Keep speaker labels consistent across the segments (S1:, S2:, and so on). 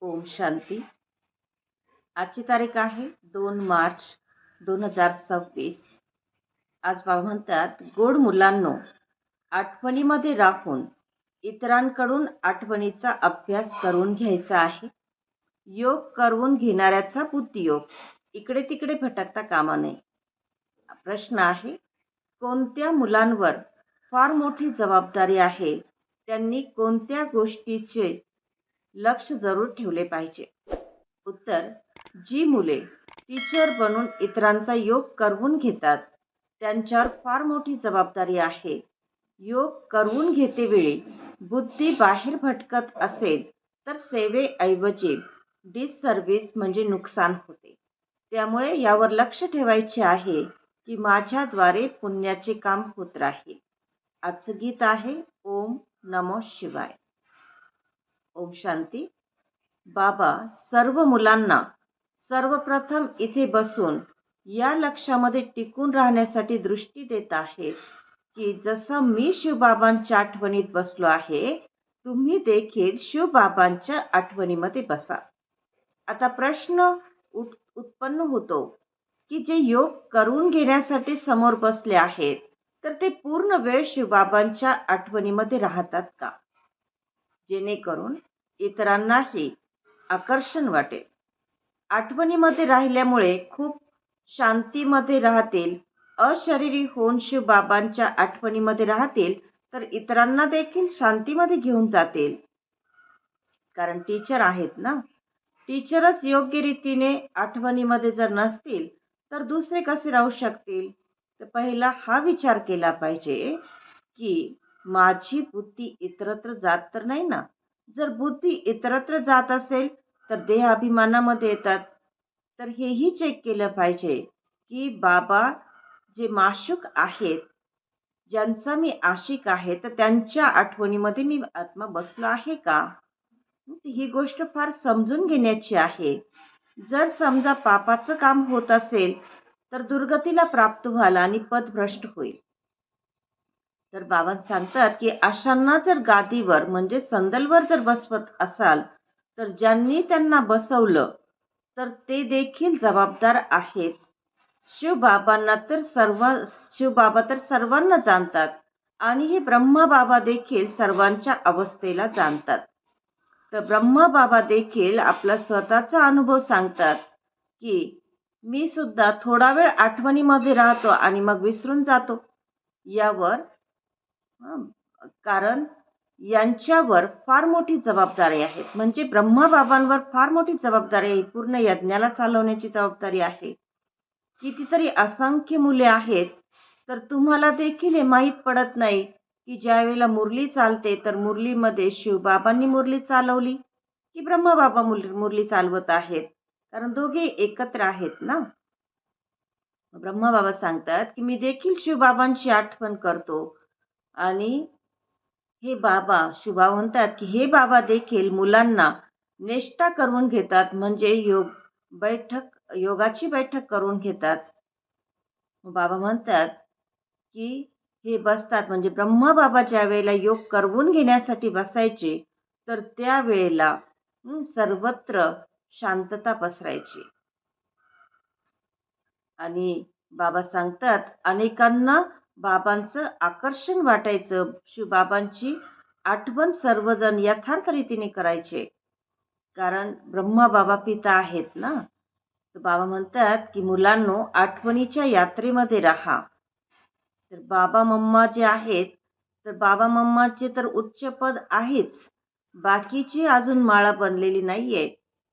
S1: ओम शांती. आजची तारीख आहे 2 मार्च 2026. आज बाबा म्हणतात, गोड मुलांनो, आठवणीमध्ये राहून इतरांकडून आठवणीचा अभ्यास करून घ्यायचा आहे. योग करून घेणाऱ्याचा बुद्धियोग. इकडे तिकडे भटकता कामा नये. प्रश्न आहे, कोणत्या मुलांवर फार मोठी जबाबदारी आहे, त्यांनी कोणत्या गोष्टीचे लक्ष जरूर ठेवले पाहिजे? उत्तर, जी मुले टीचर बनून इतरांचा योग करवून घेतात त्यांच्यावर फार मोठी जबाबदारी आहे. योग करवून घेतेवेळी बुद्धी बाहेर भटकत असेल तर सेवेऐवजी डिससर्व्हिस म्हणजे नुकसान होते. त्यामुळे यावर लक्ष ठेवायचे आहे की माझ्याद्वारे पुण्याचे काम होत राहील. आजचं गीत आहे ओम नमो शिवाय. ओम शांती. बाबा सर्व मुलांना सर्वप्रथम इथे बसून या लक्ष्यामध्ये टिकून राहण्यासाठी दृष्टी देत आहेत की जसं मी शिवबाबांच्या आठवणीत बसलो आहे, तुम्ही देखील शिवबाबांच्या आठवणीमध्ये बसा. आता प्रश्न उत्पन्न होतो की जे योग करून घेण्यासाठी समोर बसले आहेत तर ते पूर्ण वेळ शिवबाबांच्या आठवणीमध्ये राहतात का, जेणेकरून इतरांनाही आकर्षण वाटेल. आठवणीमध्ये राहिल्यामुळे खूप शांतीमध्ये राहतील. अशरीरी होऊन शिवबाबांच्या आठवणीमध्ये राहतील तर इतरांना देखील शांतीमध्ये घेऊन जातील. कारण टीचर आहेत ना. टीचरच योग्य रीतीने आठवणीमध्ये जर नसतील तर दुसरे कसे राहू शकतील? तर पहिला हा विचार केला पाहिजे की माझी बुद्धी इतरत्र जात तर नाही ना. जर बुद्धी इतरत्र जात असेल तर देहाभिमानामध्ये येतात. तर हेही चेक केलं पाहिजे की बाबा जे माशूक आहेत, ज्यांचा मी आशिक आहे, तर त्यांच्या आठवणीमध्ये मी आत्मा बसलो आहे का? ही गोष्ट फार समजून घेण्याची आहे. जर समजा पापाचं काम होत असेल तर दुर्गतीला प्राप्त व्हाल आणि पदभ्रष्ट होईल. तर बाबा सांगतात की अशांना जर गादीवर म्हणजे संदलवर जर बसवत असाल तर ज्यांनी त्यांना बसवलं तर ते देखील जबाबदार आहेत. शिवबाबा तर सर्वांना जाणतात आणि हे ब्रह्मबाबा देखील सर्वांच्या अवस्थेला जाणतात. तर ब्रह्मबाबा देखील आपला स्वतःचा अनुभव सांगतात की मी सुद्धा थोडा वेळ आठवणीमध्ये राहतो आणि मग विसरून जातो. यावर कारण यांच्यावर फार मोठी जबाबदारी आहे. म्हणजे ब्रह्मबाबांवर फार मोठी जबाबदारी आहे. पूर्ण यज्ञाला चालवण्याची जबाबदारी आहे. कितीतरी असंख्य मुले आहेत. तर तुम्हाला देखील हे माहीत पडत नाही की ज्यावेळेला मुरली चालते तर मुरलीमध्ये शिवबाबांनी मुरली चालवली की ब्रह्मबाबा मुरली चालवत आहेत. कारण दोघे एकत्र आहेत ना. ब्रह्मबाबा सांगतात की मी देखील शिवबाबांची आठवण करतो आणि हे बाबा शिवबाबा म्हणतात की हे बाबा देखील मुलांना निष्ठा करून घेतात. म्हणजे योगाची बैठक करून घेतात. बाबा म्हणतात की हे बसतात म्हणजे ब्रह्मबाबा ज्या वेळेला योग करवून घेण्यासाठी बसायचे तर त्यावेळेला सर्वत्र शांतता पसरायची. आणि बाबा सांगतात अनेकांना बाबांचं आकर्षण वाटायचं. शिवबाबांची आठवण सर्वजण यथार्थ रीतीने करायचे. कारण ब्रह्मबाबा पिता आहेत ना. तर बाबा म्हणतात की मुलांनो, आठवणीच्या यात्रेमध्ये राहा. तर बाबा मम्मा जे आहेत तर बाबा मम्माचे तर उच्च पद आहेच. बाकीची अजून माळा बनलेली नाहीये.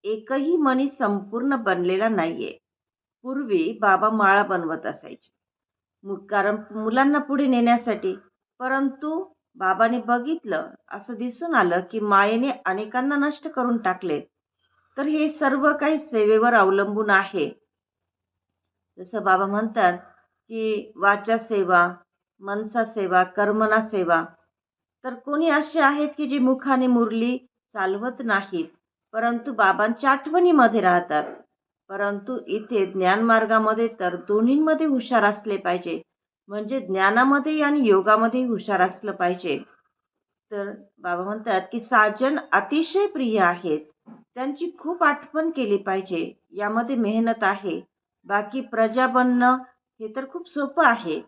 S1: एकही मणी संपूर्ण बनलेला नाहीये. पूर्वी बाबा माळा बनवत असायचे कारण मुलांना पुढे नेण्यासाठी. परंतु बाबाने बघितलं, असं दिसून आलं की मायेने अनेकांना नष्ट करून टाकले. तर हे सर्व काही सेवेवर अवलंबून आहे. जसं बाबा म्हणतात की वाचा सेवा, मनसा सेवा, कर्मणा सेवा. तर कोणी असे आहेत की जे मुखाने मुरली चालवत नाहीत परंतु बाबांच्या आठवणीमध्ये राहतात. परंतु इथे ज्ञानमार्गामध्ये तर दोन्हींमध्ये हुशार असले पाहिजे. म्हणजे ज्ञानामध्ये आणि योगामध्ये हुशार असलं पाहिजे. तर बाबा म्हणतात की साजन अतिशय प्रिय आहेत त्यांची खूप आठवण केली पाहिजे. यामध्ये मेहनत आहे. बाकी प्रजा बनणं हे तर खूप सोपं आहे.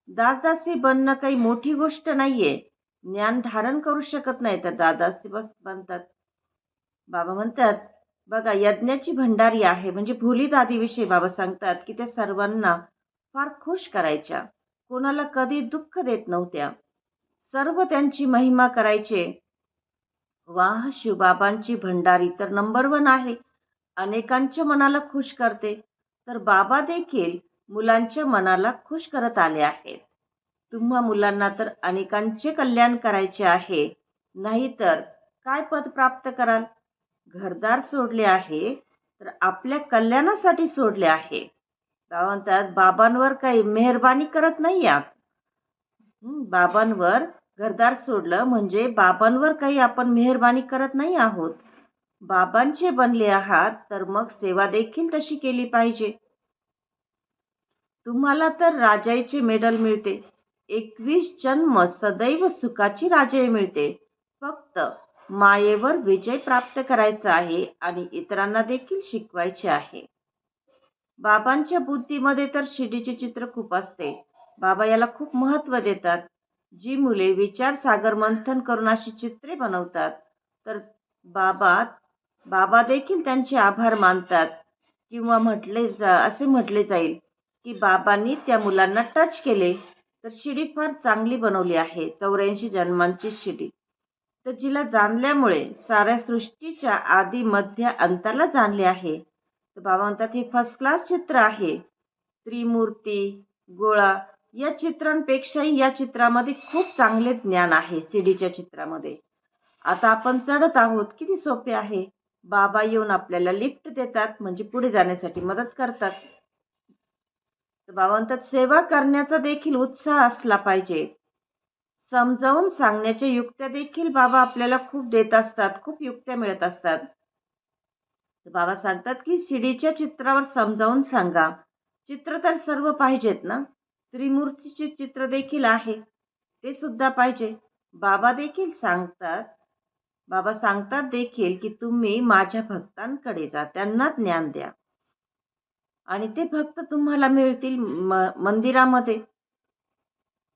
S1: दासदासी बनणं काही मोठी गोष्ट नाहीये. ज्ञान धारण करू शकत नाही तर दासदासी बनतात. बाबा म्हणतात, बघा यज्ञाची भंडारी आहे म्हणजे भोली दादीविषयी बाबा सांगतात, की त्या सर्वांना फार खुश करायच्या. कोणाला कधी दुःख देत नव्हत्या. सर्व त्यांची महिमा करायचे. वाह! शिवबाबांची भंडारी तर नंबर 1 आहे. अनेकांच्या मनाला खुश करते. तर बाबा देखील मुलांच्या मनाला खुश करत आले आहेत. तुम्हा मुलांना तर अनेकांचे कल्याण करायचे आहे. नाहीतर काय पद प्राप्त कराल? घरदार सोडले आहे, तर आपल्या कल्याणासाठी सोडले आहे. बाबा म्हणतात, बाबांवर काही मेहरबानी करत नाही आहात. बाबांवर घरदार सोडलं म्हणजे बाबांवर काही आपण मेहरबानी करत नाही आहोत. बाबांचे बनले आहात तर मग सेवा देखील तशी केली पाहिजे. तुम्हाला तर राजाईचे मेडल मिळते. 21 जन्म सदैव सुखाची राजाई मिळते. फक्त मायेवर विजय प्राप्त करायचा आहे आणि इतरांना देखील शिकवायचे आहे. बाबांच्या बुद्धीमध्ये तर शिडीचे चित्र खूप असते. बाबा याला खूप महत्त्व देतात. जी मुले विचार सागर मंथन करून अशी चित्रे बनवतात, तर बाबा बाबा देखील त्यांचे आभार मानतात किंवा असे म्हटले जाईल, की बाबांनी त्या मुलांना टच केले, तर शिडी फार चांगली बनवली आहे. 84 जन्मांची शिडी. तर जिला जाणल्यामुळे साऱ्या सृष्टीच्या आदी मध्य अंताला जाणले आहे. तर बाबा म्हणतात हे फर्स्ट क्लास चित्र आहे. त्रिमूर्ती, गोळा या चित्रांपेक्षाही या चित्रामध्ये खूप चांगले ज्ञान आहे सीडीच्या चित्रामध्ये. आता आपण चढत आहोत. किती सोपे आहे. बाबा येऊन आपल्याला लिफ्ट देतात म्हणजे पुढे जाण्यासाठी मदत करतात. तर बाबा म्हणतात सेवा करण्याचा देखील उत्साह असला पाहिजे. समजावून सांगण्याच्या युक्त्या देखील बाबा आपल्याला खूप देत असतात. खूप युक्त्या मिळत असतात. तर बाबा सांगतात की शिडीच्या चित्रावर समजावून सांगा. चित्र तर सर्व पाहिजेत ना. त्रिमूर्तीचे चित्र देखील आहे. ते सुद्धा पाहिजे. बाबा देखील सांगतात बाबा सांगतात देखील की तुम्ही माझ्या भक्तांकडे जा. त्यांना ज्ञान द्या. आणि ते भक्त तुम्हाला मिळतील मंदिरामध्ये.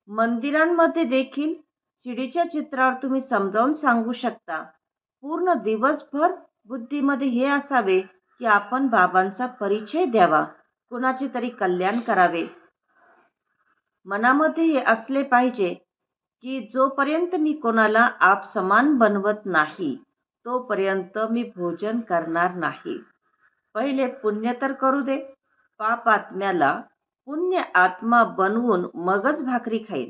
S1: मंदिरांमध्ये देखील शिडीच्या चित्रावर तुम्ही समजावून सांगू शकता. पूर्ण दिवसभर बुद्धीमध्ये हे असावे की आपण बाबांचा परिचय द्यावा, कुणाचे तरी कल्याण करावे. मनामध्ये हे असले पाहिजे की जोपर्यंत मी कोणाला आपसमान बनवत नाही, तोपर्यंत मी भोजन करणार नाही. पहिले पुण्य तर करू दे. पाप आत्म्याला पुण्य आत्मा बनवून मगच भाकरी खाईल.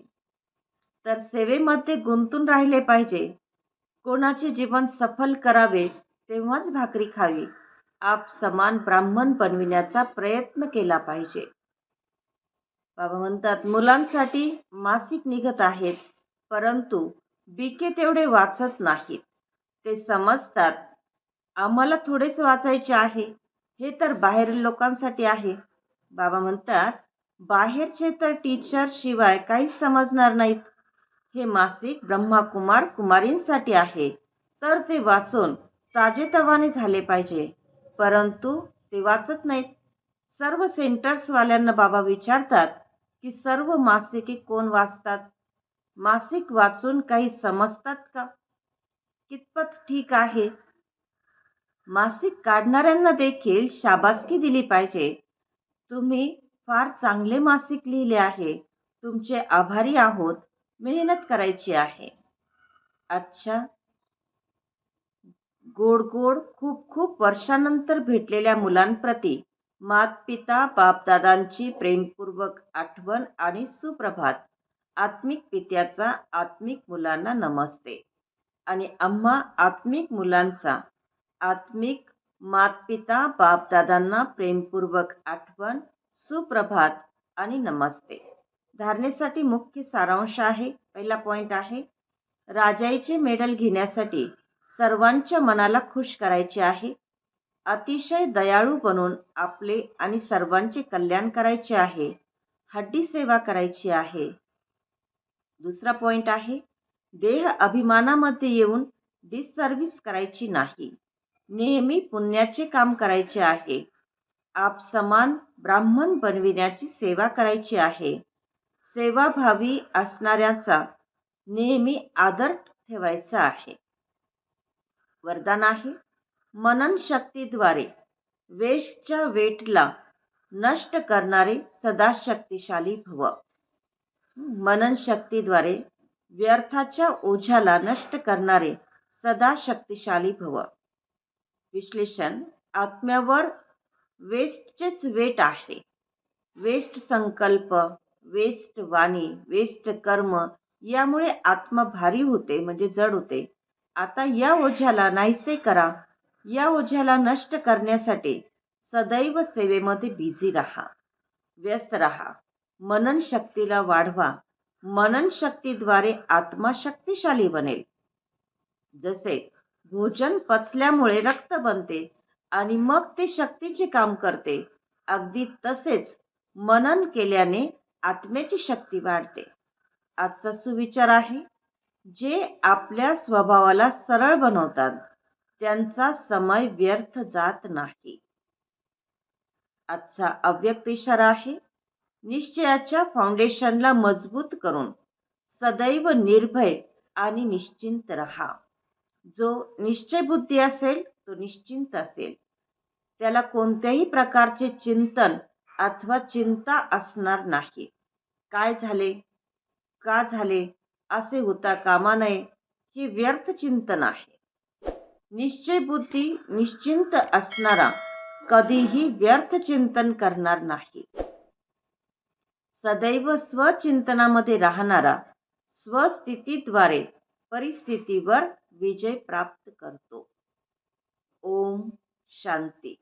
S1: तर सेवेमध्ये गुंतून राहिले पाहिजे. कोणाचे जीवन सफल करावे तेव्हाच भाकरी खावी. आप समान ब्राह्मण बनविण्याचा प्रयत्न केला पाहिजे. बाबा म्हणतात मुलांसाठी मासिक निघत आहेत, परंतु बीके तेवढे वाचत नाहीत. ते समजतात आम्हाला थोडेच वाचायचे आहे. हे तर बाहेरील लोकांसाठी आहे. बाबा म्हणतात बाहेरचे तर टीचर शिवाय काहीच समजणार नाहीत. हे मासिक ब्रह्माकुमार कुमारींसाठी आहे. तर ते वाचून ताजेतवाने झाले पाहिजे. परंतु ते वाचत नाहीत. सर्व सेंटर्सवाल्यांना बाबा विचारतात की सर्व मासिके कोण वाचतात? मासिक वाचून काही समजतात का? कितपत ठीक आहे? मासिक काढणाऱ्यांना देखील शाबासकी दिली पाहिजे. तुम्ही फार चांगले मासिक लिहिले आहे. तुमचे आभारी आहोत. मेहनत करायची आहे. अच्छा. गोड गोड खूप खूप वर्षानंतर भेटलेल्या मुलांप्रती मातपिता बापदादांची प्रेमपूर्वक आठवण आणि सुप्रभात. आत्मिक पित्याचा आत्मिक मुलांना नमस्ते. आणि आम्हा आत्मिक मुलांचा आत्मिक मातपिता बापदादांना प्रेमपूर्वक आठवण, सुप्रभात आणि नमस्ते. धारणेसाठी मुख्य सारांश आहे. पहिला पॉइंट आहे राजाईचे मेडल घेण्यासाठी सर्वांच्या मनाला खुश करायचे आहे. अतिशय दयाळू बनून आपले आणि सर्वांचे कल्याण करायचे आहे. हड्डी सेवा करायची आहे. दुसरा पॉइंट आहे देह अभिमानामध्ये येऊन डिससर्व्हिस करायची नाही. नेहमी पुण्याचे काम करायचे आहे. आप समान ब्राह्मण बनविण्याची सेवा करायची आहे. सेवाभावी असणाऱ्यांचा नेहमी आदर ठेवायचा आहे. वरदान आहे, मनन शक्तीद्वारे वेष्टच्या वेटला नष्ट करणारे सदा शक्तिशाली भव. मनन शक्तीद्वारे व्यर्थाच्या ओझ्याला नष्ट करणारे सदा शक्तिशाली भव. विश्लेषण, आत्म्यावर वेस्टचेच वेट आहे. वेस्ट संकल्प, वेस्ट वाणी, वेस्ट कर्म यामुळे आत्मा भारी होते, म्हणजे जड होते. आता या ओझ्याला नाहीसे करा. या ओझ्याला नष्ट करण्यासाठी सदैव सेवेमध्ये बिझी राहा, व्यस्त राहा. मनन शक्तीला वाढवा. मनन शक्तीद्वारे आत्मा शक्तिशाली बनेल. जसे भोजन पचल्यामुळे रक्त बनते आणि मग ते शक्तीचे काम करते, अगदी तसेच मनन केल्याने आत्म्याची शक्ती वाढते. आजचा सुविचार आहे, जे आपल्या स्वभावाला सरळ बनवतात त्यांचा समय व्यर्थ जात नाही. आजचा अव्यक्त इशारा आहे, निश्चयाच्या फाउंडेशनला मजबूत करून सदैव निर्भय आणि निश्चिंत रहा. जो निश्चय बुद्धी असेल तो निश्चिंत असेल. त्याला कोणत्याही प्रकारचे चिंतन अथवा चिंता असणार नाही. काय झाले, का झाले असे होता कामा नये, हे व्यर्थ चिंतन आहे. निश्चय बुद्धी निश्चिंत असणारा कधीही व्यर्थ चिंतन करणार नाही. सदैव स्वचिंतनामध्ये राहणारा स्वस्थितीद्वारे परिस्थितीवर विजय प्राप्त करतो. ओम शांती.